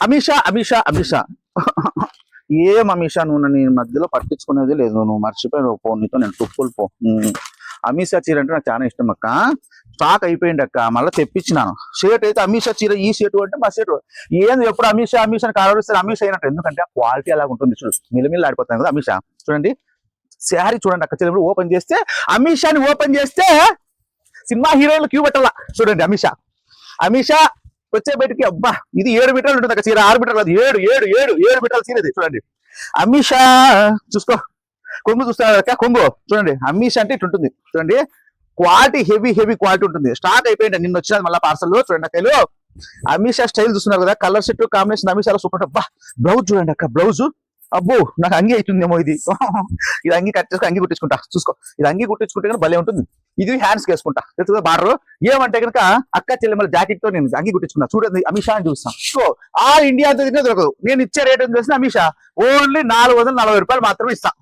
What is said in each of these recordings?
అమిషా ఏం అమిషా నువ్వు నీ మధ్యలో పట్టించుకునేది లేదు, నువ్వు మర్చిపోయావు పో, నీతో నేను తుప్పులు పో. అమిషా చీర అంటే నాకు చాలా ఇష్టం అక్క, స్టాక్ అయిపోయింది అక్క, మళ్ళీ తెప్పించినాను. షర్ట్ అయితే అమిషా చీర, ఈ షర్ట్ అంటే మా షర్ట్ ఏంది ఎప్పుడు అమిషా అని కావాల్సి అమిషా అయినట్టు, ఎందుకంటే ఆ క్వాలిటీ అలాగ ఉంటుంది. చూడు మిలమిల్లు ఆడిపోతాను కదా అమిషా. చూడండి శారీ చూడండి అక్క, చీర ఓపెన్ చేస్తే అమిషాని ఓపెన్ చేస్తే సినిమా హీరోయిన్లు క్యూ పెట్టాల. చూడండి అమిషా వచ్చే బయటికి, అబ్బా ఇది 7 మీటర్లు ఉంటుంది అక్క చీర, 6 మీటర్లు అది 7 మీటర్ల చీర ఇది. చూడండి అమిషా, చూసుకో కొంగు చూస్తున్నారు అక్క, కొంగు చూడండి. అమిషా అంటే ఇటు ఉంటుంది చూడండి, క్వాలిటీ హెవీ క్వాలిటీ ఉంటుంది. స్టాక్ అయిపోయింది, నిన్న వచ్చినది మళ్ళీ పార్సల్. చూడండి అక్కలు అమిషా స్టైల్ చూస్తున్నారు కదా, కలర్ సెట్ కాంబినేషన్ అమిషాలో సూపర్. అబ్బా బ్లౌజ్ చూడండి అక్క, బ్లౌజ్ అబ్బో నాకు అంగి అవుతుందేమో ఇది. ఇది అంగి కట్ చేసుకుని అంగి కుట్టించుకుంటా, చూసుకో ఇది అంగి కుట్టించుకుంటే కనుక భలే ఉంటుంది. ఇది హ్యాండ్స్ వేసుకుంటా, తెలుసు బార్డర్. ఏమంటే కనుక అక్క చెల్లెమ్మల జాకెట్ తో నేను అంగి కుట్టించుకున్నా. చూడండి అమిషా అని చూస్తాం. సో ఆల్ ఇండియా అంతా దొరకదు. నేను ఇచ్చే రేట్ అని తెలిసిన అమిషా ఓన్లీ 440 రూపాయలు మాత్రమే ఇస్తాం.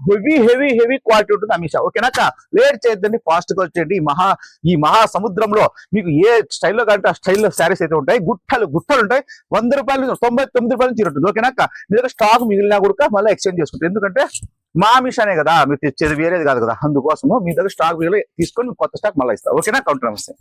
హెవీ క్వాలిటీ ఉంటుంది అమిషా. ఓకేనాక లేట్ చేయొద్దండి, ఫాస్ట్ గా వచ్చేయండి. ఈ మహా సముద్రంలో మీకు ఏ స్టైల్లో కంటే ఆ స్టైల్లో శారీస్ అయితే ఉంటాయి, గుట్టలు ఉంటాయి. 100 రూపాయలు 99 రూపాయలు చీర ఉంటుంది. ఓకేనాక మీ దగ్గర స్టాక్ మిగిలినా కూడా మళ్ళీ ఎక్స్చేంజ్ చేసుకుంటారు, ఎందుకంటే మా మిషానే కదా మీరు తెచ్చేది, వేరేది కాదు కదా. అందుకోసము మీ దగ్గర స్టాక్ మిగిలి తీసుకొని కొత్త స్టాక్ మళ్ళీ ఇస్తాం. ఓకేనా, కౌంటర్ నమస్తే.